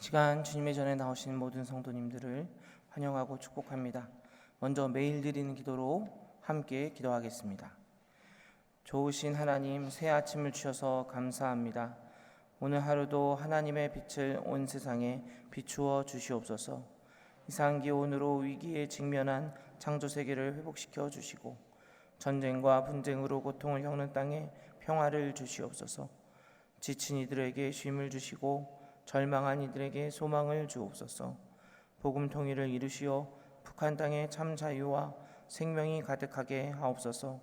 시간 주님의 전에 나오신 모든 성도님들을 환영하고 축복합니다. 먼저 매일 드리는 기도로 함께 기도하겠습니다. 좋으신 하나님, 새 아침을 주셔서 감사합니다. 오늘 하루도 하나님의 빛을 온 세상에 비추어 주시옵소서. 이상기온으로 위기에 직면한 창조세계를 회복시켜 주시고 전쟁과 분쟁으로 고통을 겪는 땅에 평화를 주시옵소서. 지친 이들에게 쉼을 주시고 절망한 이들에게 소망을 주옵소서. 복음 통일을 이루시어 북한 땅에 참 자유와 생명이 가득하게 하옵소서.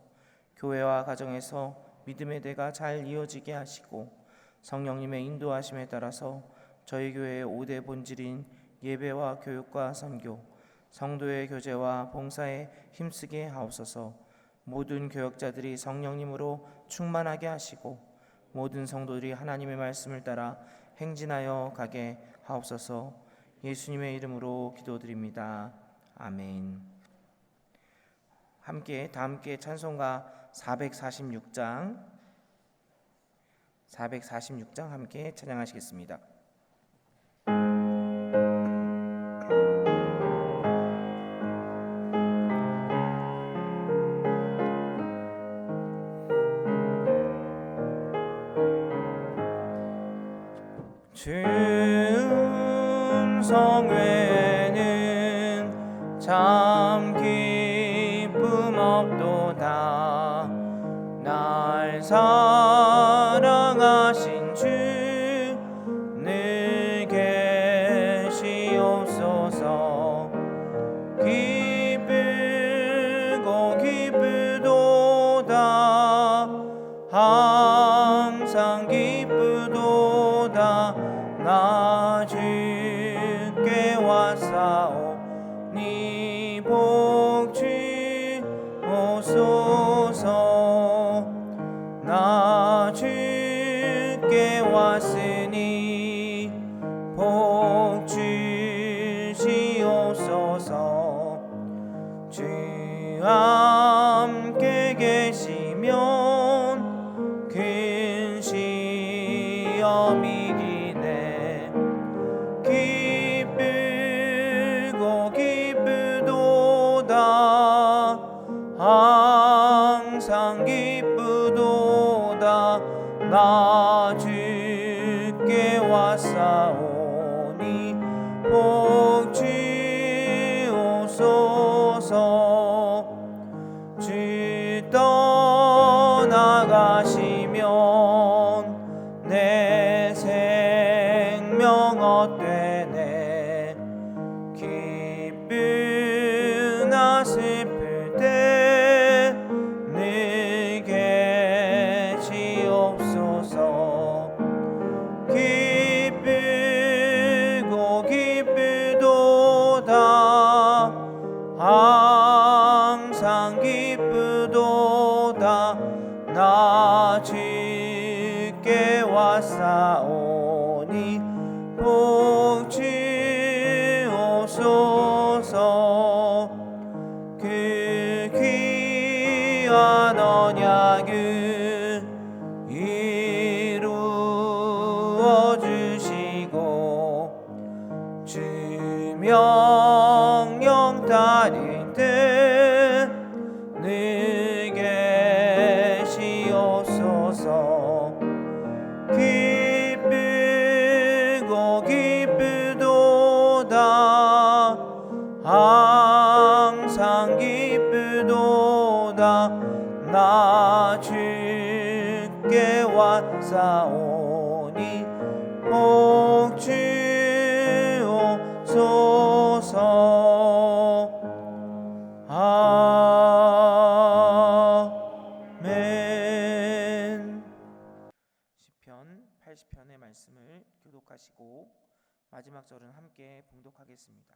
교회와 가정에서 믿음의 대가 잘 이어지게 하시고 성령님의 인도하심에 따라서 저희 교회의 5대 본질인 예배와 교육과 선교, 성도의 교제와 봉사에 힘쓰게 하옵소서. 모든 교역자들이 성령님으로 충만하게 하시고 모든 성도들이 하나님의 말씀을 따라 행진하여 가게 하옵소서. 예수님의 이름으로 기도드립니다. 아멘. 다 함께 찬송가 446장 함께 찬양하시겠습니다. 음성 외에는 참 기쁨 없도다. 날 사랑하신 주 늘 계시옵소서. 기쁘고 기쁘도다. 항상 기쁘도다. 나 주께 왔사오니 복 주옵소서. 나 주께 왔으니 복 주시옵소서. 주 함께 계시면 큰 시험이 기쁘고 기쁘도다. 항상 기쁘도다. 나 주께 왔사오니 복 주옵소서. 주 떠나가시면 내 생명 헛되네. 기쁘나 슬플 때 늘 계시옵소서. 기쁘고 기쁘도다. 항상 기쁘도다. 나 주께 왔사오니 복 주옵소서. 그 귀한 언약을 이루어 주시고 주 명령 따를 때 늘 계시옵소서. 기쁘고 기쁘도다. 항상 기쁘도다. 나 주께 왔사오니 복 주옵소서. 아멘. 시편 80편의 말씀을 교독하시고 마지막 절은 함께 봉독하겠습니다.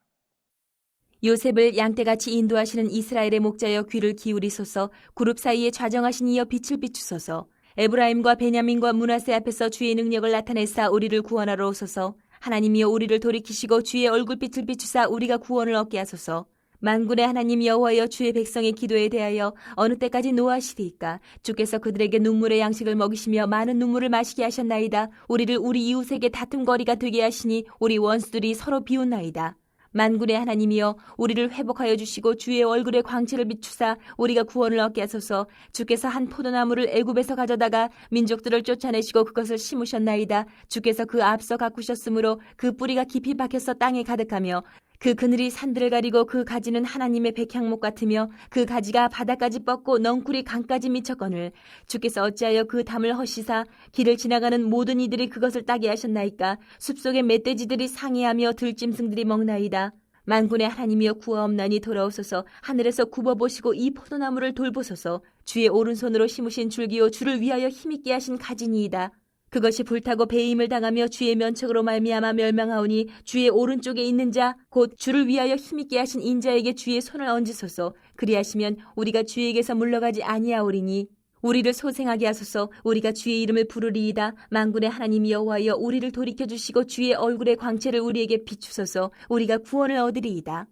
요셉을 양떼같이 인도하시는 이스라엘의 목자여 귀를 기울이소서. 그룹 사이에 좌정하신 이여 빛을 비추소서. 에브라임과 베냐민과 므낫세 앞에서 주의 능력을 나타내사 우리를 구원하러 오소서. 하나님이여 우리를 돌이키시고 주의 얼굴빛을 비추사 우리가 구원을 얻게 하소서. 만군의 하나님 여호와여, 주의 백성의 기도에 대하여 어느 때까지 노하시리이까? 주께서 그들에게 눈물의 양식을 먹이시며 많은 눈물을 마시게 하셨나이다. 우리를 우리 이웃에게 다툼거리가 되게 하시니 우리 원수들이 서로 비웃나이다. 만군의 하나님이여, 우리를 회복하여 주시고 주의 얼굴에 광채를 비추사 우리가 구원을 얻게 하소서. 주께서 한 포도나무를 애굽에서 가져다가 민족들을 쫓아내시고 그것을 심으셨나이다. 주께서 그 앞서 가꾸셨으므로 그 뿌리가 깊이 박혀서 땅에 가득하며 그 그늘이 산들을 가리고 그 가지는 하나님의 백향목 같으며 그 가지가 바다까지 뻗고 넝쿨이 강까지 미쳤거늘 주께서 어찌하여 그 담을 허시사 길을 지나가는 모든 이들이 그것을 따게 하셨나이까? 숲속의 멧돼지들이 상해하며 들짐승들이 먹나이다. 만군의 하나님이여, 구하옵나니 돌아오소서. 하늘에서 굽어보시고 이 포도나무를 돌보소서. 주의 오른손으로 심으신 줄기요, 주를 위하여 힘있게 하신 가지니이다. 그것이 불타고 배임을 당하며 주의 면책으로 말미암아 멸망하오니 주의 오른쪽에 있는 자 곧 주를 위하여 힘있게 하신 인자에게 주의 손을 얹으소서. 그리하시면 우리가 주에게서 물러가지 아니하오리니 우리를 소생하게 하소서. 우리가 주의 이름을 부르리이다. 만군의 하나님 여호와여, 우리를 돌이켜 주시고 주의 얼굴의 광채를 우리에게 비추소서. 우리가 구원을 얻으리이다.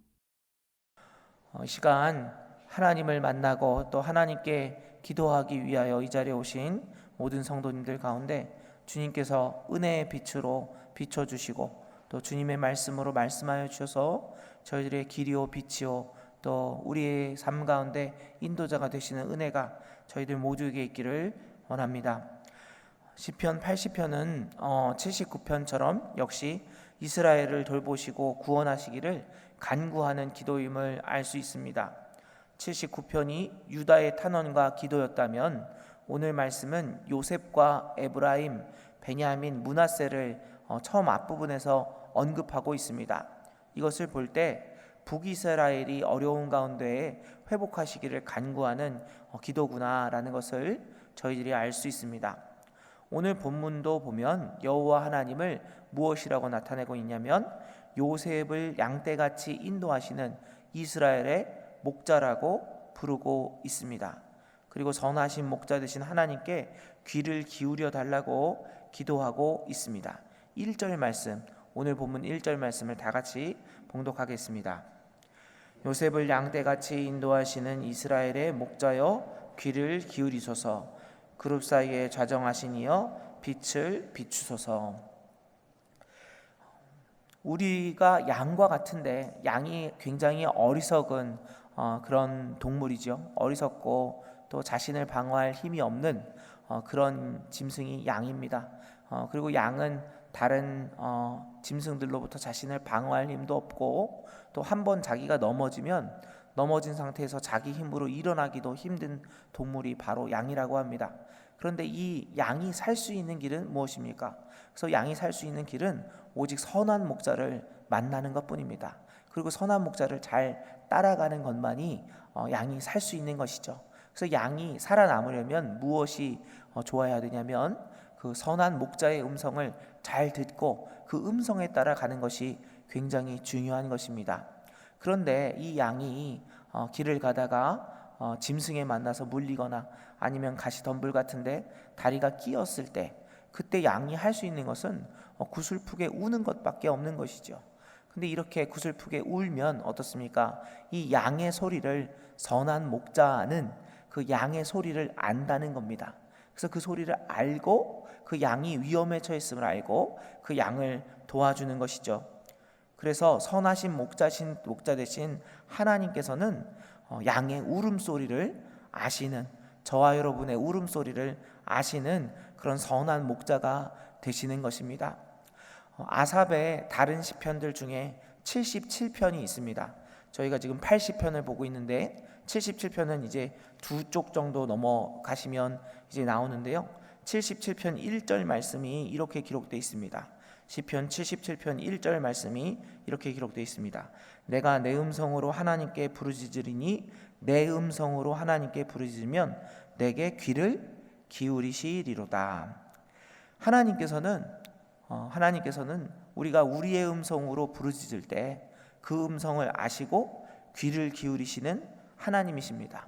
이 시간 하나님을 만나고 또 하나님께 기도하기 위하여 이 자리에 오신 모든 성도님들 가운데 주님께서 은혜의 빛으로 비춰주시고 또 주님의 말씀으로 말씀하여 주셔서 저희들의 길이요 빛이요 또 우리의 삶 가운데 인도자가 되시는 은혜가 저희들 모두에게 있기를 원합니다. 시편 80편은 79편처럼 역시 이스라엘을 돌보시고 구원하시기를 간구하는 기도임을 알 수 있습니다. 79편이 유다의 탄원과 기도였다면 오늘 말씀은 요셉과 에브라임, 베냐민, 므낫세를 처음 앞부분에서 언급하고 있습니다. 이것을 볼 때 북이스라엘이 어려운 가운데에 회복하시기를 간구하는 기도구나라는 것을 저희들이 알 수 있습니다. 오늘 본문도 보면 여호와 하나님을 무엇이라고 나타내고 있냐면 요셉을 양떼같이 인도하시는 이스라엘의 목자라고 부르고 있습니다. 그리고 선하신 목자 되신 하나님께 귀를 기울여 달라고 기도하고 있습니다. 1절 말씀, 오늘 본문 1절 말씀을 다 같이 봉독하겠습니다. 요셉을 양떼같이 인도하시는 이스라엘의 목자여, 귀를 기울이소서. 그룹 사이에 좌정하신 이여, 빛을 비추소서. 우리가 양과 같은데 양이 굉장히 어리석은 그런 동물이죠. 어리석고 또 자신을 방어할 힘이 없는 그런 짐승이 양입니다. 그리고 양은 다른 짐승들로부터 자신을 방어할 힘도 없고 또 한 번 자기가 넘어지면 넘어진 상태에서 자기 힘으로 일어나기도 힘든 동물이 바로 양이라고 합니다. 그런데 이 양이 살 수 있는 길은 무엇입니까? 그래서 양이 살 수 있는 길은 오직 선한 목자를 만나는 것뿐입니다. 그리고 선한 목자를 잘 따라가는 것만이 양이 살 수 있는 것이죠. 그래서 양이 살아남으려면 무엇이 좋아야 되냐면 그 선한 목자의 음성을 잘 듣고 그 음성에 따라 가는 것이 굉장히 중요한 것입니다. 그런데 이 양이 길을 가다가 짐승에 만나서 물리거나 아니면 가시덤불 같은데 다리가 끼었을 때 그때 양이 할 수 있는 것은 구슬프게 우는 것밖에 없는 것이죠. 근데 이렇게 구슬프게 울면 어떻습니까? 이 양의 소리를 선한 목자는 그 양의 소리를 안다는 겁니다. 그래서 그 소리를 알고 그 양이 위험에 처했음을 알고 그 양을 도와주는 것이죠. 그래서 선하신 목자 대신 하나님께서는 양의 울음소리를 아시는, 저와 여러분의 울음소리를 아시는 그런 선한 목자가 되시는 것입니다. 아삽의 다른 시편들 중에 77편이 있습니다. 저희가 지금 80편을 보고 있는데 77편은 이제 두 쪽 정도 넘어가시면 이제 나오는데요. 77편 1절 말씀이 이렇게 기록되어 있습니다. 시편 77편 1절 말씀이 이렇게 기록되어 있습니다. 내가 내 음성으로 하나님께 부르짖으리니 내 음성으로 하나님께 부르짖으면 내게 귀를 기울이시리로다. 하나님께서는 우리가 우리의 음성으로 부르짖을 때 그 음성을 아시고 귀를 기울이시는 하나님이십니다.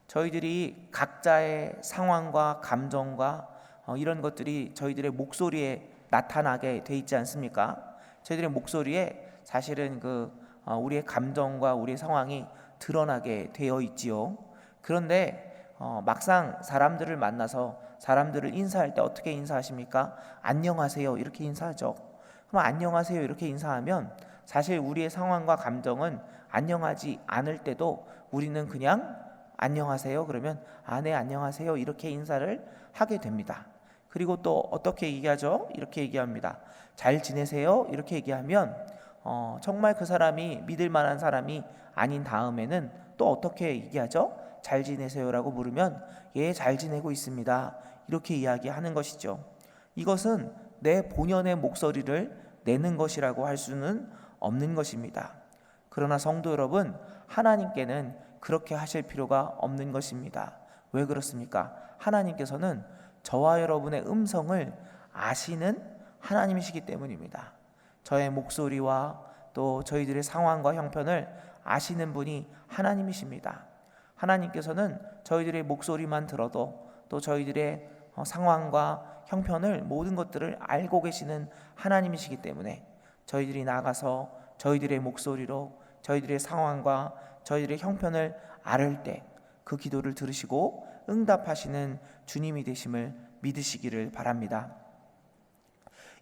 저희들이 각자의 상황과 감정과 이런 것들이 저희들의 목소리에 나타나게 돼 있지 않습니까? 저희들의 목소리에 사실은 그 우리의 감정과 우리의 상황이 드러나게 되어 있지요. 그런데 막상 사람들을 만나서 사람들을 인사할 때 어떻게 인사하십니까? 안녕하세요 이렇게 인사하죠. 그럼 안녕하세요 이렇게 인사하면 사실 우리의 상황과 감정은 안녕하지 않을 때도 우리는 그냥 안녕하세요 그러면 네 안녕하세요 이렇게 인사를 하게 됩니다. 그리고 또 어떻게 얘기하죠? 이렇게 얘기합니다. 잘 지내세요 이렇게 얘기하면 정말 그 사람이 믿을 만한 사람이 아닌 다음에는 또 어떻게 얘기하죠? 잘 지내세요라고 물으면 예, 잘 지내고 있습니다 이렇게 이야기하는 것이죠. 이것은 내 본연의 목소리를 내는 것이라고 할 수는 없는 것입니다. 그러나 성도 여러분, 하나님께는 그렇게 하실 필요가 없는 것입니다. 왜 그렇습니까? 하나님께서는 저와 여러분의 음성을 아시는 하나님이시기 때문입니다. 저의 목소리와 또 저희들의 상황과 형편을 아시는 분이 하나님이십니다. 하나님께서는 저희들의 목소리만 들어도 또 저희들의 상황과 형편을 모든 것들을 알고 계시는 하나님이시기 때문에 저희들이 나가서 저희들의 목소리로 저희들의 상황과 저희들의 형편을 아를 때 그 기도를 들으시고 응답하시는 주님이 되심을 믿으시기를 바랍니다.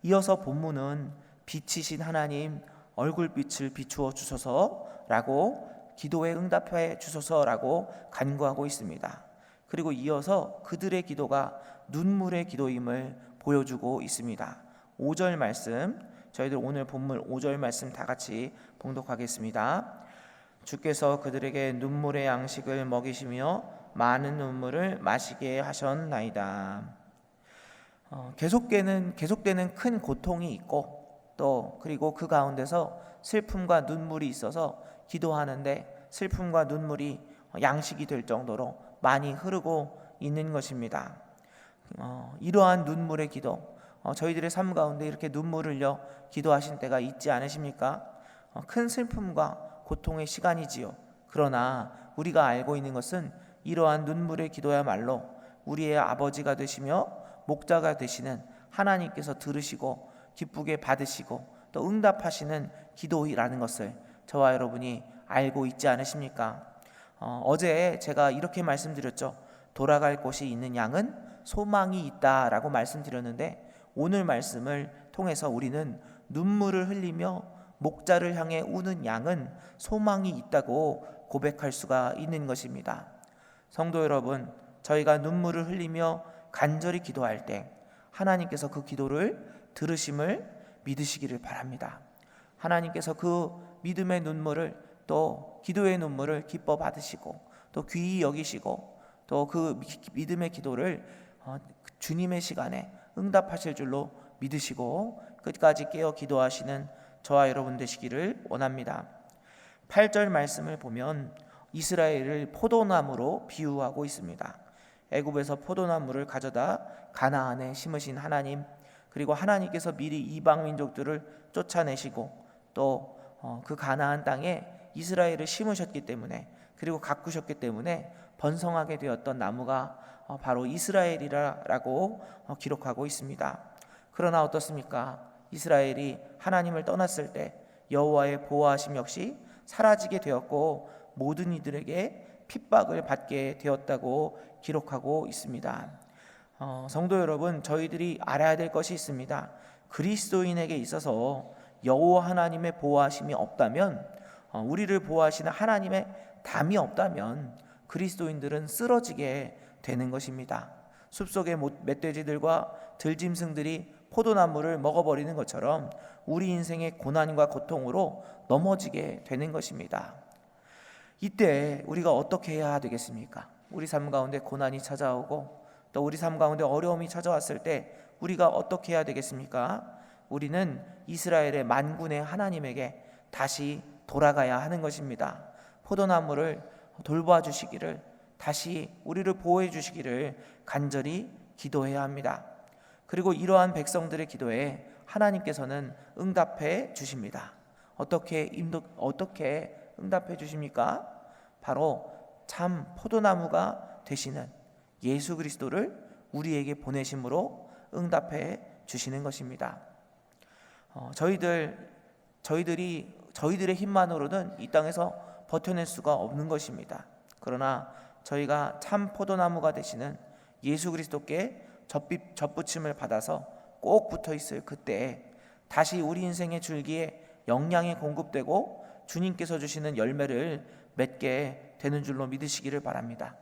이어서 본문은 빛이신 하나님 얼굴빛을 비추어 주소서라고 기도에 응답해 주소서라고 간구하고 있습니다. 그리고 이어서 그들의 기도가 눈물의 기도임을 보여주고 있습니다. 5절 말씀, 저희들 오늘 본문 5절 말씀 다 같이 봉독하겠습니다. 주께서 그들에게 눈물의 양식을 먹이시며 많은 눈물을 마시게 하셨나이다. 계속되는 큰 고통이 있고 또 그리고 그 가운데서 슬픔과 눈물이 있어서 기도하는데 슬픔과 눈물이 양식이 될 정도로 많이 흐르고 있는 것입니다. 이러한 눈물의 기도, 저희들의 삶 가운데 이렇게 눈물을 흘려 기도하신 때가 있지 않으십니까? 큰 슬픔과 고통의 시간이지요. 그러나 우리가 알고 있는 것은 이러한 눈물의 기도야말로 우리의 아버지가 되시며 목자가 되시는 하나님께서 들으시고 기쁘게 받으시고 또 응답하시는 기도라는 것을 저와 여러분이 알고 있지 않으십니까? 어제 제가 이렇게 말씀드렸죠. 돌아갈 곳이 있는 양은 소망이 있다라고 말씀드렸는데 오늘 말씀을 통해서 우리는 눈물을 흘리며 목자를 향해 우는 양은 소망이 있다고 고백할 수가 있는 것입니다. 성도 여러분, 저희가 눈물을 흘리며 간절히 기도할 때 하나님께서 그 기도를 들으심을 믿으시기를 바랍니다. 하나님께서 그 믿음의 눈물을 또 기도의 눈물을 기뻐 받으시고 또 귀히 여기시고 또 그 믿음의 기도를 주님의 시간에 응답하실 줄로 믿으시고 끝까지 깨어 기도하시는 저와 여러분 되시기를 원합니다. 8절 말씀을 보면 이스라엘을 포도나무로 비유하고 있습니다. 애굽에서 포도나무를 가져다 가나안에 심으신 하나님, 그리고 하나님께서 미리 이방 민족들을 쫓아내시고 또 그 가나안 땅에 이스라엘을 심으셨기 때문에 그리고 가꾸셨기 때문에 번성하게 되었던 나무가 바로 이스라엘이라고 기록하고 있습니다. 그러나 어떻습니까? 이스라엘이 하나님을 떠났을 때 여호와의 보호하심 역시 사라지게 되었고 모든 이들에게 핍박을 받게 되었다고 기록하고 있습니다. 성도 여러분, 저희들이 알아야 될 것이 있습니다. 그리스도인에게 있어서 여호와 하나님의 보호하심이 없다면, 우리를 보호하시는 하나님의 담이 없다면 그리스도인들은 쓰러지게 되는 것입니다. 숲속의 멧돼지들과 들짐승들이 포도나무를 먹어버리는 것처럼 우리 인생의 고난과 고통으로 넘어지게 되는 것입니다. 이때 우리가 어떻게 해야 되겠습니까? 우리 삶 가운데 고난이 찾아오고 또 우리 삶 가운데 어려움이 찾아왔을 때 우리가 어떻게 해야 되겠습니까? 우리는 이스라엘의 만군의 하나님에게 다시 돌아가야 하는 것입니다. 포도나무를 돌봐 주시기를, 다시 우리를 보호해 주시기를 간절히 기도해야 합니다. 그리고 이러한 백성들의 기도에 하나님께서는 응답해 주십니다. 어떻게 응답해 주십니까? 바로 참 포도나무가 되시는 예수 그리스도를 우리에게 보내심으로 응답해 주시는 것입니다. 저희들이 저희들의 힘만으로는 이 땅에서 버텨낼 수가 없는 것입니다. 그러나 저희가 참 포도나무가 되시는 예수 그리스도께 접붙임을 받아서 꼭 붙어 있을 그때에 다시 우리 인생의 줄기에 영양이 공급되고 주님께서 주시는 열매를 맺게 되는 줄로 믿으시기를 바랍니다.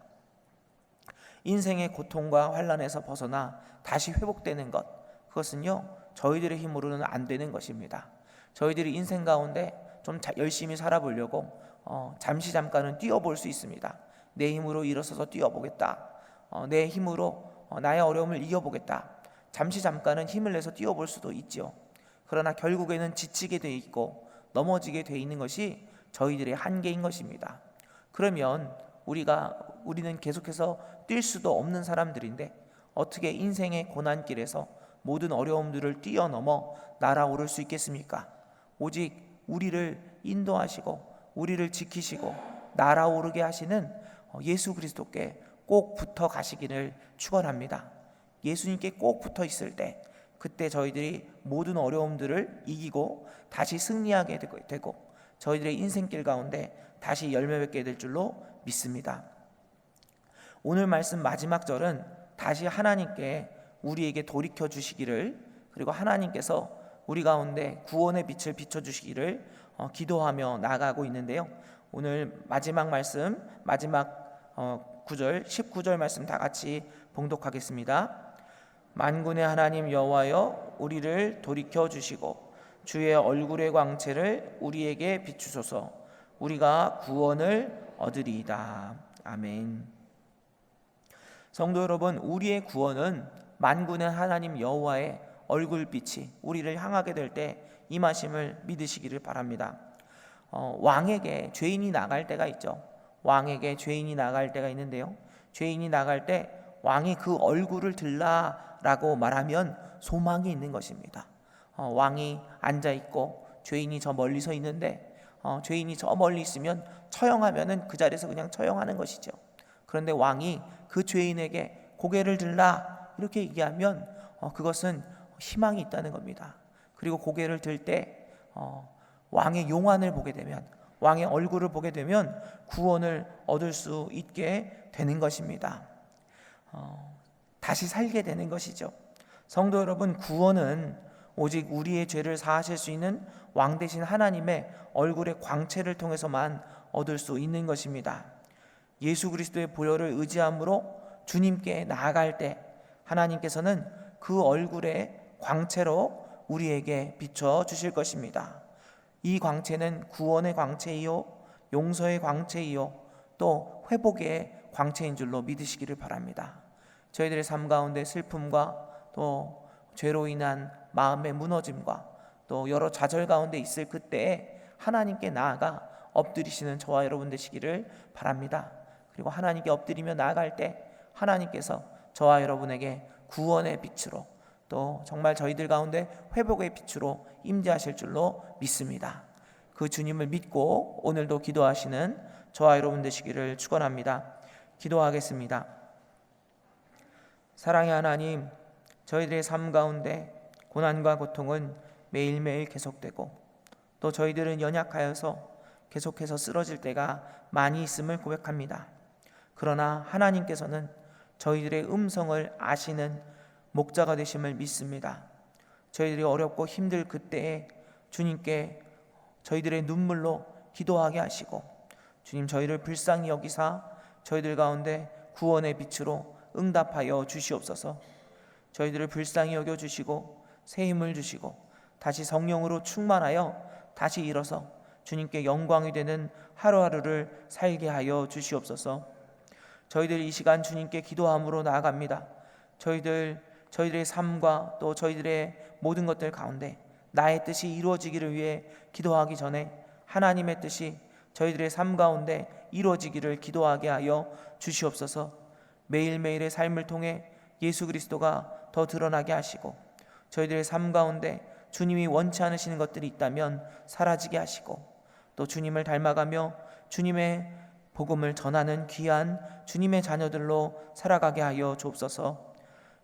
인생의 고통과 환난에서 벗어나 다시 회복되는 것, 그것은요 저희들의 힘으로는 안 되는 것입니다. 저희들이 인생 가운데 좀 열심히 살아보려고 잠깐은 뛰어볼 수 있습니다. 내 힘으로 일어서서 뛰어보겠다. 내 힘으로 나의 어려움을 이겨보겠다. 잠깐은 힘을 내서 뛰어볼 수도 있죠. 그러나 결국에는 지치게 돼 있고 넘어지게 돼 있는 것이 저희들의 한계인 것입니다. 그러면 우리는 계속해서 뛸 수도 없는 사람들인데 어떻게 인생의 고난길에서 모든 어려움들을 뛰어넘어 날아오를 수 있겠습니까? 오직 우리를 인도하시고 우리를 지키시고 날아오르게 하시는 예수 그리스도께 꼭 붙어 가시기를 축원합니다. 예수님께 꼭 붙어 있을 때 그때 저희들이 모든 어려움들을 이기고 다시 승리하게 되고 저희들의 인생길 가운데 다시 열매 맺게 될 줄로 믿습니다. 오늘 말씀 마지막 절은 다시 하나님께 우리에게 돌이켜 주시기를, 그리고 하나님께서 우리 가운데 구원의 빛을 비춰주시기를 기도하며 나아가고 있는데요. 오늘 마지막 말씀, 마지막 9절, 19절 말씀 다 같이 봉독하겠습니다. 만군의 하나님 여호와여, 우리를 돌이켜 주시고 주의 얼굴의 광채를 우리에게 비추소서. 우리가 구원을 얻으리이다. 아멘. 성도 여러분, 우리의 구원은 만군의 하나님 여호와의 얼굴빛이 우리를 향하게 될 때 임하심을 믿으시기를 바랍니다. 왕에게 죄인이 나갈 때가 있죠. 왕에게 죄인이 나갈 때가 있는데요, 죄인이 나갈 때 왕이 그 얼굴을 들라라고 말하면 소망이 있는 것입니다. 왕이 앉아있고 죄인이 저 멀리 서 있는데 죄인이 저 멀리 있으면 처형하면은 그 자리에서 그냥 처형하는 것이죠. 그런데 왕이 그 죄인에게 고개를 들라 이렇게 얘기하면 그것은 희망이 있다는 겁니다. 그리고 고개를 들 때 왕의 용안을 보게 되면, 왕의 얼굴을 보게 되면 구원을 얻을 수 있게 되는 것입니다. 다시 살게 되는 것이죠. 성도 여러분, 구원은 오직 우리의 죄를 사하실 수 있는 왕 되신 하나님의 얼굴의 광채를 통해서만 얻을 수 있는 것입니다. 예수 그리스도의 보혈을 의지함으로 주님께 나아갈 때 하나님께서는 그 얼굴의 광채로 우리에게 비춰 주실 것입니다. 이 광채는 구원의 광채이요, 용서의 광채이요, 또 회복의 광채인 줄로 믿으시기를 바랍니다. 저희들의 삶 가운데 슬픔과 또 죄로 인한 마음의 무너짐과 또 여러 좌절 가운데 있을 그때에 하나님께 나아가 엎드리시는 저와 여러분 되시기를 바랍니다. 그리고 하나님께 엎드리며 나아갈 때 하나님께서 저와 여러분에게 구원의 빛으로 또 정말 저희들 가운데 회복의 빛으로 임재하실 줄로 믿습니다. 그 주님을 믿고 오늘도 기도하시는 저와 여러분 되시기를 축원합니다. 기도하겠습니다. 사랑의 하나님, 저희들의 삶 가운데 고난과 고통은 매일매일 계속되고 또 저희들은 연약하여서 계속해서 쓰러질 때가 많이 있음을 고백합니다. 그러나 하나님께서는 저희들의 음성을 아시는 목자가 되심을 믿습니다. 저희들이 어렵고 힘들 그때에 주님께 저희들의 눈물로 기도하게 하시고 주님 저희를 불쌍히 여기사 저희들 가운데 구원의 빛으로 응답하여 주시옵소서. 저희들을 불쌍히 여겨주시고 새 힘을 주시고 다시 성령으로 충만하여 다시 일어서 주님께 영광이 되는 하루하루를 살게 하여 주시옵소서. 저희들 이 시간 주님께 기도함으로 나아갑니다. 저희들의 삶과 또 저희들의 모든 것들 가운데 나의 뜻이 이루어지기를 위해 기도하기 전에 하나님의 뜻이 저희들의 삶 가운데 이루어지기를 기도하게 하여 주시옵소서. 매일매일의 삶을 통해 예수 그리스도가 더 드러나게 하시고 저희들의 삶 가운데 주님이 원치 않으시는 것들이 있다면 사라지게 하시고 또 주님을 닮아가며 주님의 복음을 전하는 귀한 주님의 자녀들로 살아가게 하여 주옵소서.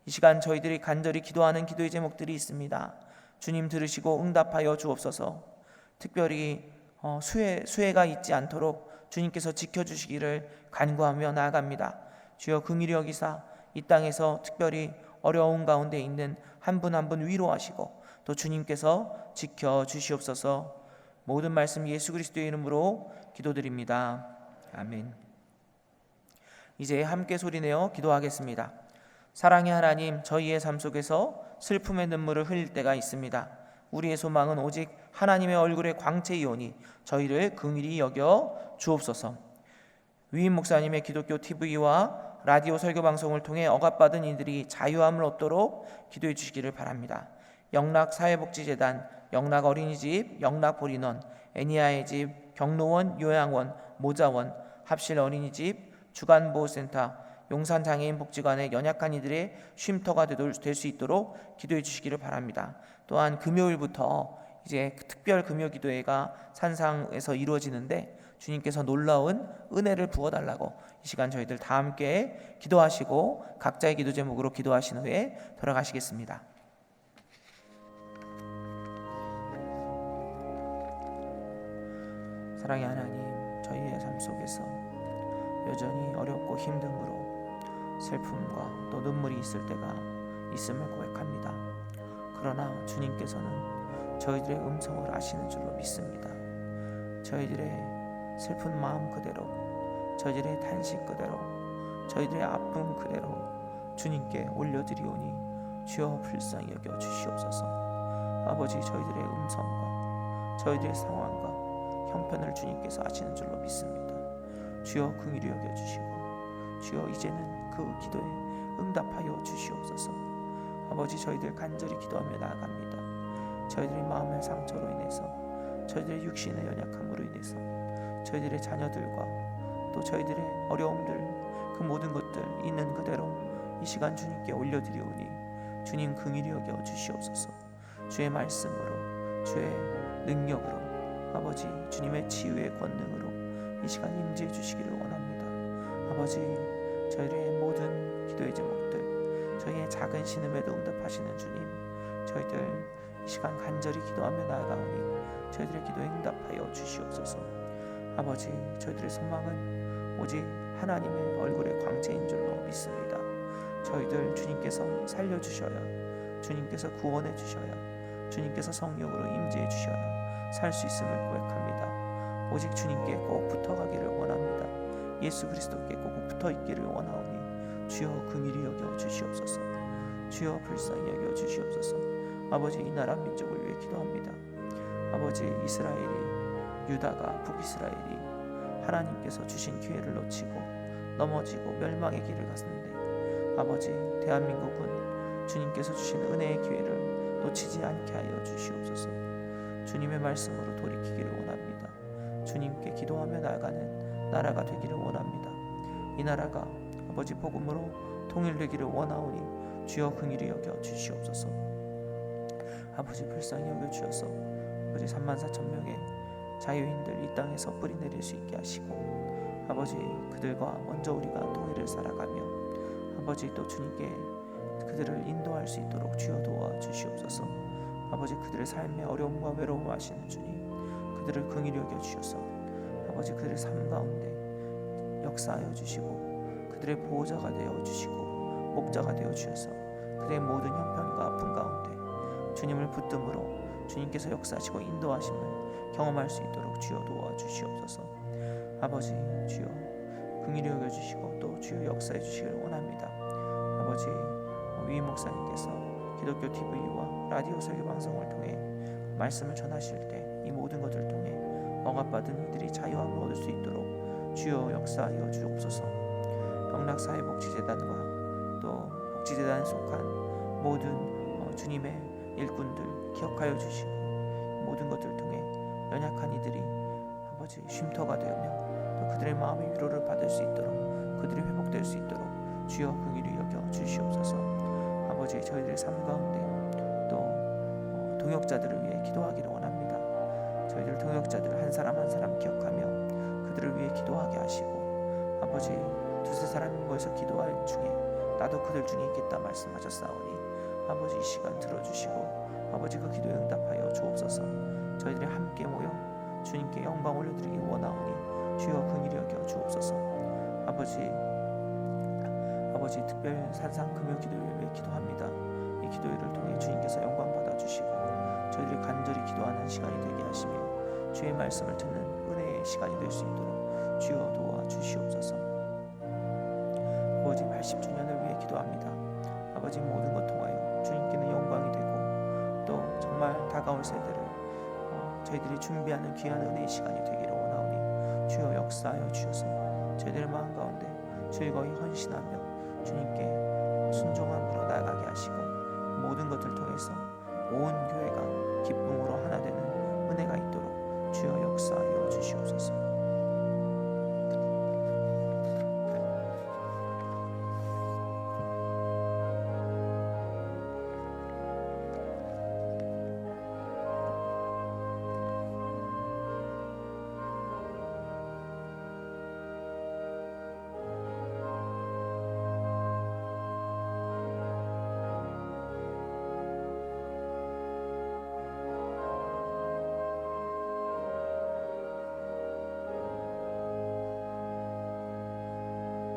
이 시간 저희들이 간절히 기도하는 기도의 제목들이 있습니다. 주님 들으시고 응답하여 주옵소서. 특별히 수혜가 있지 않도록 주님께서 지켜주시기를 간구하며 나아갑니다. 주여 긍휼히 여기사 이 땅에서 특별히 어려운 가운데 있는 한 분 한 분 위로하시고 또 주님께서 지켜주시옵소서. 모든 말씀 예수 그리스도의 이름으로 기도드립니다. 아멘. 이제 함께 소리내어 기도하겠습니다. 사랑의 하나님, 저희의 삶 속에서 슬픔의 눈물을 흘릴 때가 있습니다. 우리의 소망은 오직 하나님의 얼굴의 광채이오니 저희를 긍휼히 여겨 주옵소서. 위임 목사님의 기독교 TV와 라디오 설교 방송을 통해 억압받은 이들이 자유함을 얻도록 기도해 주시기를 바랍니다. 영락사회복지재단, 영락어린이집, 영락보리넌, 애니아의 집, 경로원, 요양원, 모자원, 합실 어린이집, 주간보호센터, 용산장애인복지관의 연약한 이들의 쉼터가 될 수 있도록 기도해 주시기를 바랍니다. 또한 금요일부터 이제 특별 금요기도회가 산상에서 이루어지는데 주님께서 놀라운 은혜를 부어달라고 이 시간 저희들 다 함께 기도하시고 각자의 기도 제목으로 기도하신 후에 돌아가시겠습니다. 사랑의 하나님, 저희의 삶 속에서 여전히 어렵고 힘듦으로 슬픔과 또 눈물이 있을 때가 있음을 고백합니다. 그러나 주님께서는 저희들의 음성을 아시는 줄로 믿습니다. 저희들의 슬픈 마음 그대로, 저희들의 탄식 그대로, 저희들의 아픔 그대로 주님께 올려드리오니 주여 불쌍히 여겨 주시옵소서. 아버지, 저희들의 음성과 저희들의 상황과 형편을 주님께서 아시는 줄로 믿습니다. 주여 긍휼히 여겨 주시고 주여 이제는 그 기도에 응답하여 주시옵소서. 아버지, 저희들 간절히 기도하며 나아갑니다. 저희들의 마음의 상처로 인해서, 저희들의 육신의 연약함으로 인해서, 저희들의 자녀들과 또 저희들의 어려움들, 그 모든 것들 있는 그대로 이 시간 주님께 올려드리오니 주님 긍휼히 여겨 주시옵소서. 주의 말씀으로, 주의 능력으로, 아버지 주님의 치유의 권능으로 이 시간 임재해 주시기를 원합니다. 아버지, 저희의 모든 기도의 제목들, 저희의 작은 신음에도 응답하시는 주님, 저희들 이 시간 간절히 기도하며 나아가오니 저희들의 기도에 응답하여 주시옵소서. 아버지, 저희들의 소망은 오직 하나님의 얼굴의 광채인 줄로 믿습니다. 저희들 주님께서 살려주셔야, 주님께서 구원해 주셔야, 주님께서 성령으로 임재해 주셔야 살 수 있음을 고백합니다. 오직 주님께 꼭 붙어가기를 원합니다. 예수 그리스도께 꼭 붙어있기를 원하오니 주여 긍휼히 여겨 주시옵소서. 주여 불쌍히 여겨 주시옵소서. 아버지, 이 나라 민족을 위해 기도합니다. 아버지, 이스라엘이, 유다가, 북이스라엘이 하나님께서 주신 기회를 놓치고 넘어지고 멸망의 길을 갔는데 아버지, 대한민국은 주님께서 주신 은혜의 기회를 놓치지 않게 하여 주시옵소서. 주님의 말씀으로 돌이키기를 원합니다. 주님께 기도하며 나아가는 나라가 되기를 원합니다. 이 나라가 아버지 복음으로 통일되기를 원하오니 주여 긍휼히 여겨 주시옵소서. 아버지, 불쌍히 여겨 주셔서 아버지 34,000명의 자유인들 이 땅에서 뿌리 내릴 수 있게 하시고 아버지, 그들과 먼저 우리가 통일을 살아가며 아버지 또 주님께 그들을 인도할 수 있도록 주여 도와 주시옵소서. 아버지, 그들의 삶의 어려움과 외로움을 아시는 주님, 그들을 긍휼히 여겨 주셔서 아버지 그들의 삶 가운데 역사하여 주시고 그들의 보호자가 되어 주시고 목자가 되어 주셔서 그들의 모든 형편과 아픔 가운데 주님을 붙듦으로 주님께서 역사하시고 인도하심을 경험할 수 있도록 주여 도와 주시옵소서. 아버지, 주여 긍휼히 여겨 주시고 또 주여 역사해 주시기를 원합니다. 아버지, 위임 목사님께서 기독교 TV와 라디오 설교 방송을 통해 말씀을 전하실 때 이 모든 것을 통해 억압받은 이들이 자유함을 얻을 수 있도록 주여 역사하여 주옵소서. 영락사회복지재단과 또 복지재단에 속한 모든 주님의 일꾼들 기억하여 주시고 모든 것들 통해 연약한 이들이 아버지 쉼터가 되며 또 그들의 마음의 위로를 받을 수 있도록, 그들이 회복될 수 있도록 주여 긍휼히 여겨 주시옵소서. 아버지, 저희들의 삶 가운데 또 동역자들을 위해 기도하기를 원합니다. 저희들 동역자들 한 사람 한 사람 기억하며 그들을 위해 기도하게 하시고 아버지, 두세 사람이 모여서 기도할 중에 나도 그들 중에 있겠다 말씀하셨사오니 아버지, 이 시간 들어주시고 아버지 그 기도에 응답하여 주옵소서. 저희들이 함께 모여 주님께 영광 올려드리기 원하오니 주여 긍휼히 여겨 주옵소서. 아버지 특별 산상 금요 기도회를 위해 기도합니다. 이 기도회를 통해 주님께서 영광 받아 주시고 저희들이 간절히 기도하는 시간이 되게 하시며 주의 말씀을 듣는 은혜의 시간이 될 수 있도록 주여 도와 주시옵소서. 아버지 80주년을 위해 기도합니다. 아버지 모든 것 통하여 주님께는 영광이 되고 또 정말 다가올 세대를 저희들이 준비하는 귀한 은혜의 시간이 되기를 원하오니 주여 역사하여 주셔서 저희들의 마음 가운데 즐거이 헌신하며 주님께 순종함으로 나아가게 하시고 모든 것들